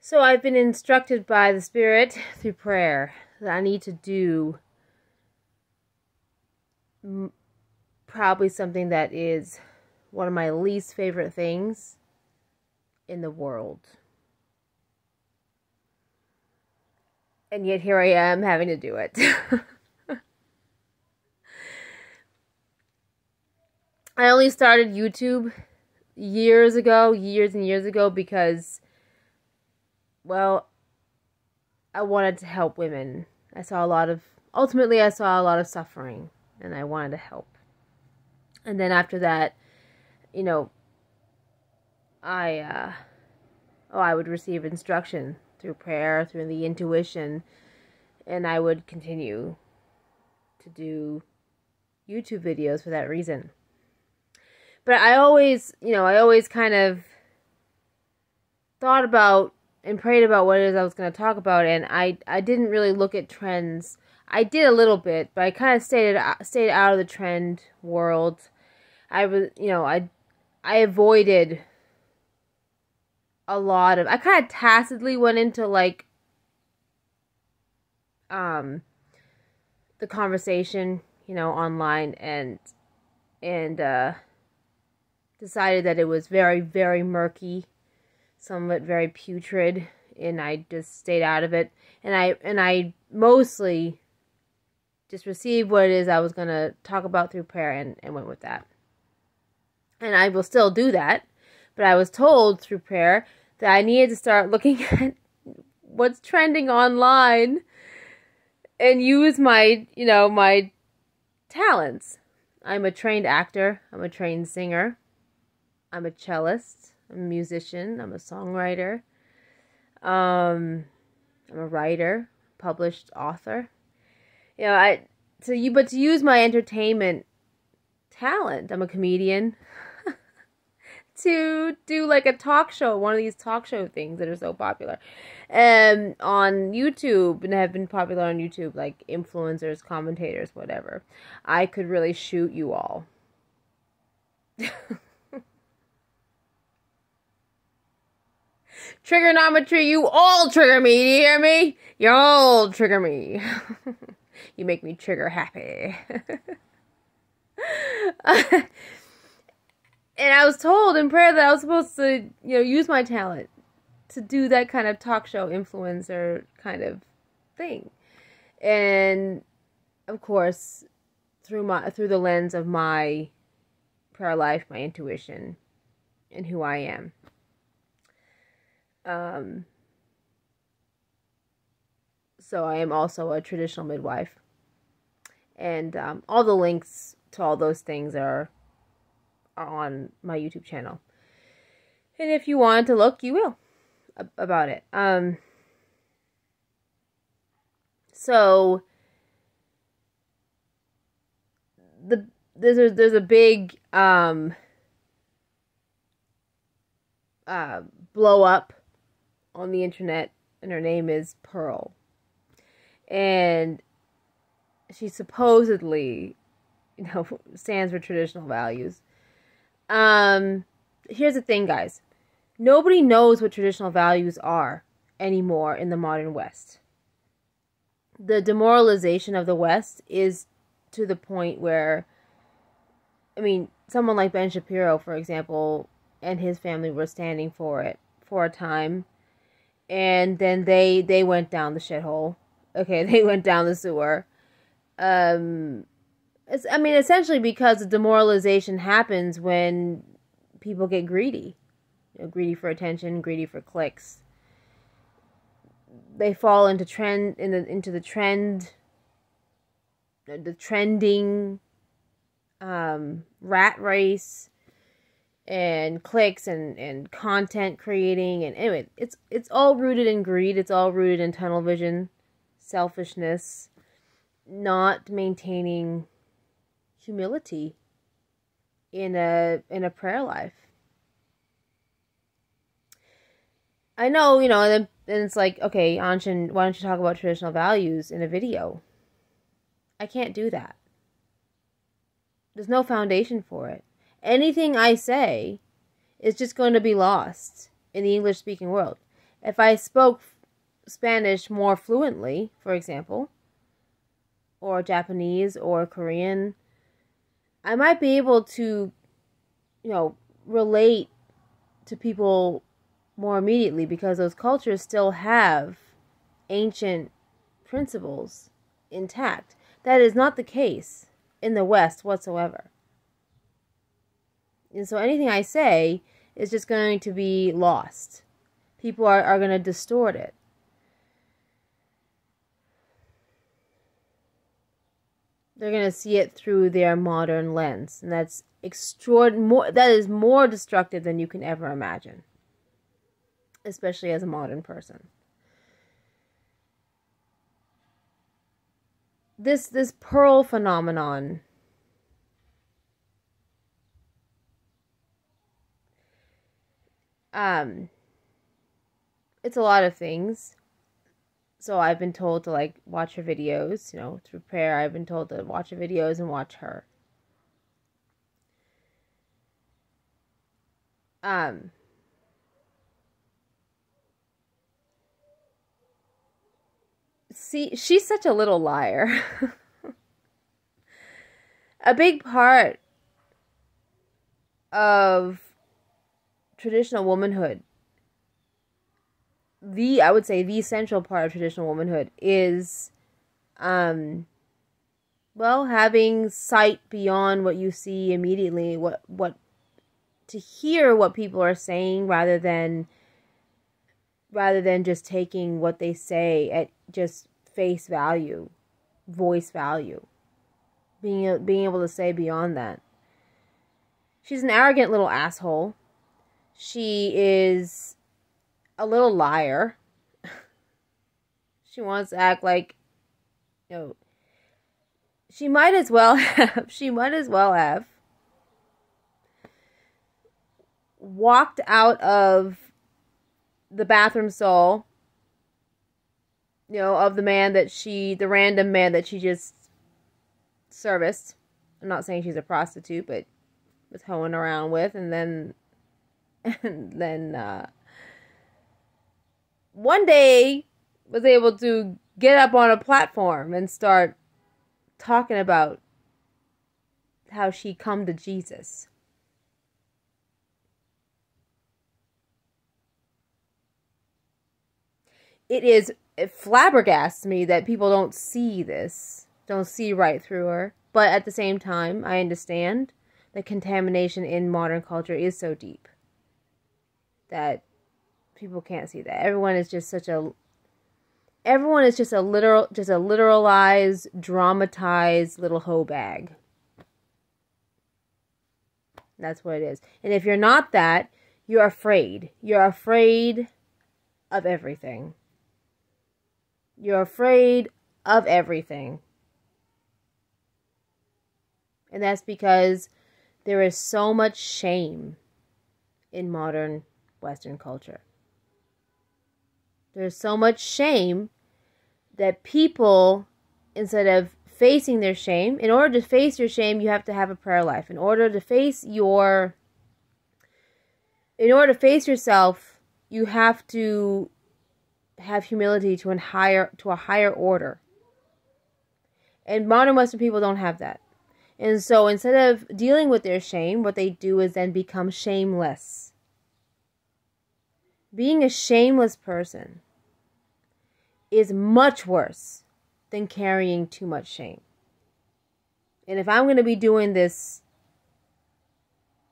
So I've been instructed by the Spirit through prayer that I need to do probably something that is one of my least favorite things in the world. And yet here I am having to do it. I only started YouTube years and years ago, because, well, I wanted to help women. Ultimately I saw a lot of suffering, and I wanted to help. And then after that, I would receive instruction through prayer, through the intuition, and I would continue to do YouTube videos for that reason. But I always kind of thought about and prayed about what it is I was going to talk about, and I didn't really look at trends. I did a little bit, but I kind of stayed out of the trend world. I avoided a lot of. I kind of tacitly went into the conversation, online, and decided that it was very, very murky, somewhat very putrid, and I just stayed out of it. And I mostly just received what it is I was going to talk about through prayer, and went with that. And I will still do that, but I was told through prayer that I needed to start looking at what's trending online and use my talents. I'm a trained actor. I'm a trained singer. I'm a cellist. I'm a musician. I'm a songwriter. I'm a writer, published author. But to use my entertainment talent, I'm a comedian. To do like a talk show, one of these talk show things that are so popular, on YouTube, and have been popular on YouTube, like influencers, commentators, whatever. I could really shoot you all. Trigonometry, you all trigger me, do you hear me? You all trigger me. You make me trigger happy. And I was told in prayer that I was supposed to, use my talent to do that kind of talk show influencer kind of thing. And of course, through the lens of my prayer life, my intuition, and who I am. So I am also a traditional midwife. And all the links to all those things are on my YouTube channel. And if you want to look, you will, about it. So there's a big blow up on the internet, and her name is Pearl. And she supposedly, stands for traditional values. Here's the thing, guys. Nobody knows what traditional values are anymore in the modern West. The demoralization of the West is to the point where, someone like Ben Shapiro, for example, and his family were standing for it for a time, and then they went down the shithole. Okay, they went down the sewer. Essentially because the demoralization happens when people get greedy. Greedy for attention, greedy for clicks. They fall into the trending rat race and clicks and content creating, and anyway, it's all rooted in greed. It's all rooted in tunnel vision, selfishness, not maintaining humility in a prayer life. I know, and it's like, okay, Anshin, why don't you talk about traditional values in a video? I can't do that. There's no foundation for it. Anything I say is just going to be lost in the English-speaking world. If I spoke Spanish more fluently, for example, or Japanese or Korean, I might be able to, relate to people more immediately because those cultures still have ancient principles intact. That is not the case in the West whatsoever. And so anything I say is just going to be lost. People are going to distort it. They're going to see it through their modern lens. And that's that is more destructive than you can ever imagine. Especially as a modern person. This pearl phenomenon it's a lot of things. So I've been told to watch her videos, through prayer. I've been told to watch her videos and watch her. See, she's such a little liar. A big part of traditional womanhood, I would say the central part of traditional womanhood is, having sight beyond what you see immediately, to hear what people are saying rather than just taking what they say at just face value, voice value, being able to say beyond that. She's an arrogant little asshole. She is a little liar. She wants to act like, she might as well have walked out of the bathroom stall, of the random man that she just serviced. I'm not saying she's a prostitute, but was hoeing around with, and then one day was able to get up on a platform and start talking about how she come to Jesus. It flabbergasts me that people don't see right through her. But at the same time, I understand the contamination in modern culture is so deep that people can't see that. Everyone is just a literalized, dramatized little hoe bag. That's what it is. And if you're not that, you're afraid. You're afraid of everything. You're afraid of everything. And that's because there is so much shame in modern Western culture. There's so much shame that people, instead of facing their shame, in order to face your shame, you have to have a prayer life. In order to face yourself, you have to have humility to a higher order. And modern Western people don't have that. And so instead of dealing with their shame, what they do is then become shameless. Being a shameless person is much worse than carrying too much shame. And if I'm going to be doing this,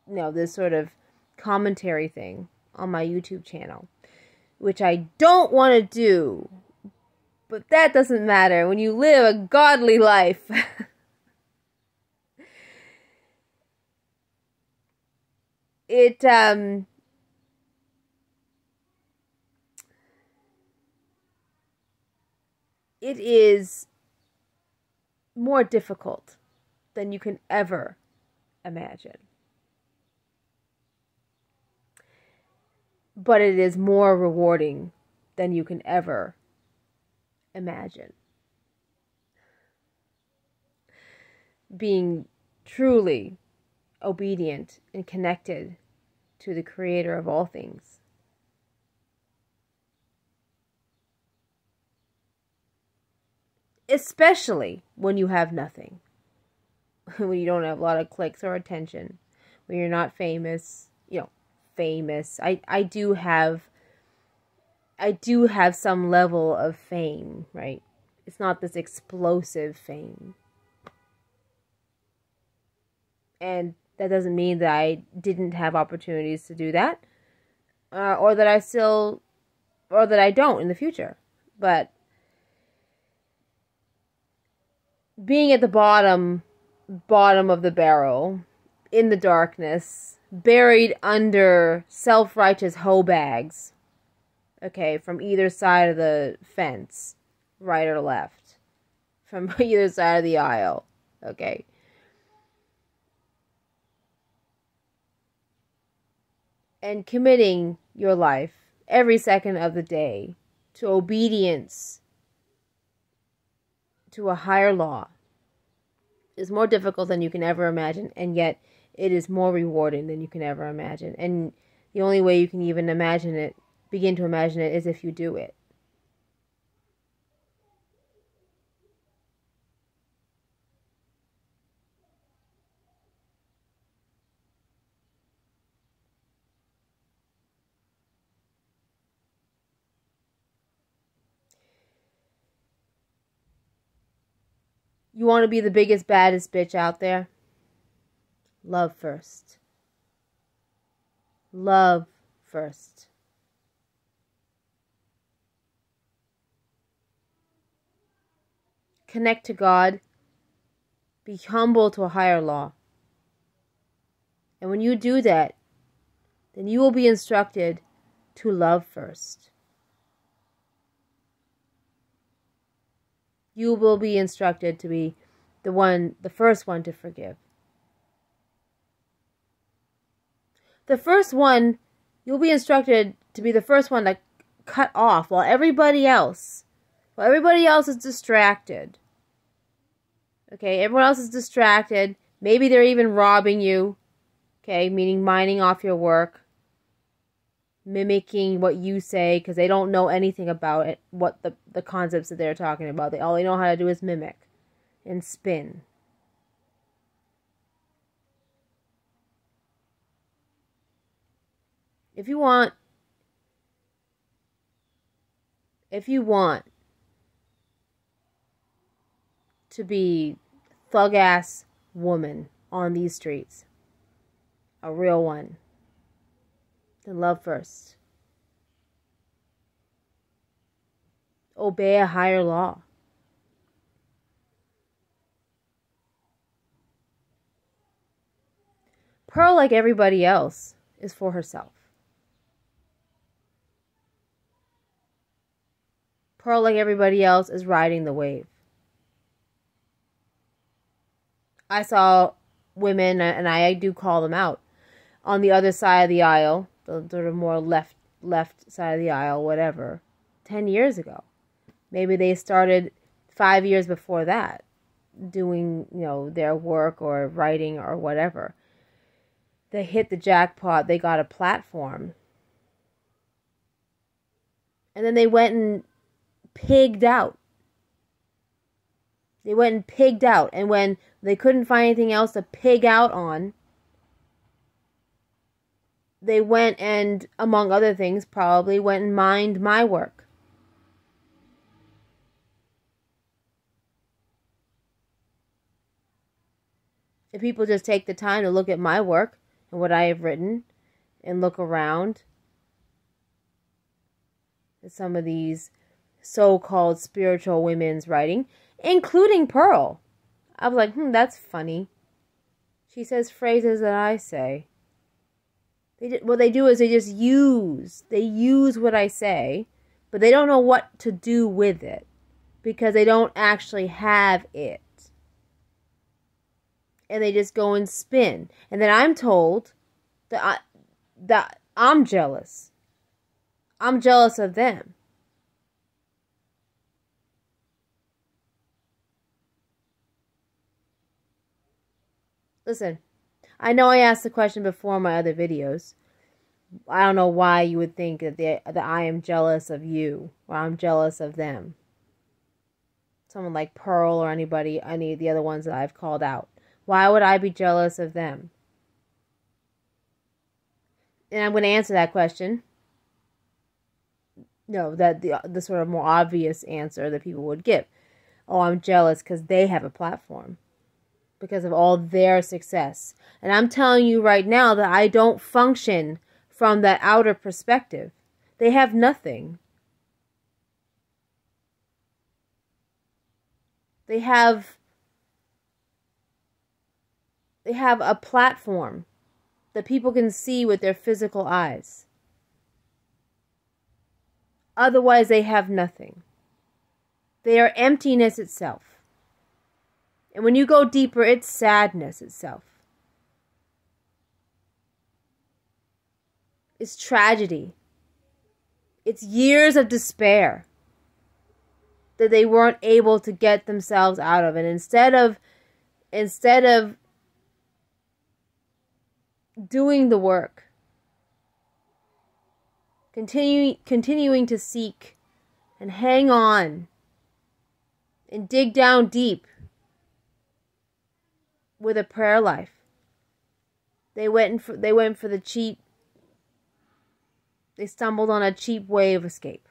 this sort of commentary thing on my YouTube channel, which I don't want to do, but that doesn't matter when you live a godly life. It is more difficult than you can ever imagine. But it is more rewarding than you can ever imagine. Being truly obedient and connected to the Creator of all things. especially when you have nothing, when you don't have a lot of clicks or attention, when you're not famous, famous. I do have some level of fame, right? It's not this explosive fame. And that doesn't mean that I didn't have opportunities to do that, or that I don't in the future. But being at the bottom of the barrel, in the darkness, buried under self-righteous hoe bags, okay, from either side of the fence, right or left, from either side of the aisle, okay. And committing your life every second of the day to obedience to a higher law is more difficult than you can ever imagine, and yet it is more rewarding than you can ever imagine. And the only way you can even begin to imagine it, is if you do it. You want to be the biggest, baddest bitch out there? Love first. Love first. Connect to God. Be humble to a higher law. And when you do that, then you will be instructed to love first. You will be instructed to be the first one to forgive. The first one, you'll be instructed to be the first one to cut off while everybody else is distracted. Okay, everyone else is distracted. Maybe they're even robbing you. Okay, meaning mining off your work. Mimicking what you say because they don't know anything about it, what the concepts that they're talking about. All they know how to do is mimic and spin. If you want to be thug-ass woman on these streets, a real one, then love first. Obey a higher law. Pearl, like everybody else, is for herself. Pearl, like everybody else, is riding the wave. I saw women, and I do call them out, on the other side of the aisle, the sort of more left side of the aisle, whatever, 10 years ago. Maybe they started 5 years before that, doing, their work or writing or whatever. They hit the jackpot, they got a platform. And then they went and pigged out. And when they couldn't find anything else to pig out on, they went and, among other things, probably went and mined my work. If people just take the time to look at my work and what I have written and look around at some of these so-called spiritual women's writing, including Pearl, I was like, that's funny. She says phrases that I say. What they do is they just use what I say, but they don't know what to do with it because they don't actually have it. And they just go and spin. And then I'm told that I'm jealous. I'm jealous of them. Listen, I know I asked the question before in my other videos. I don't know why you would think that I am jealous of you or I'm jealous of them. someone like Pearl or any of the other ones that I've called out. Why would I be jealous of them? And I'm going to answer that question. No, that the sort of more obvious answer that people would give. Oh, I'm jealous because they have a platform. Because of all their success. And I'm telling you right now that I don't function from that outer perspective. They have nothing. They have a platform that people can see with their physical eyes. Otherwise, they have nothing. They are emptiness itself. And when you go deeper, it's sadness itself. It's tragedy. It's years of despair that they weren't able to get themselves out of. And instead of doing the work, continuing to seek and hang on and dig down deep with a prayer life, they went for the cheap. They stumbled on a cheap way of escape.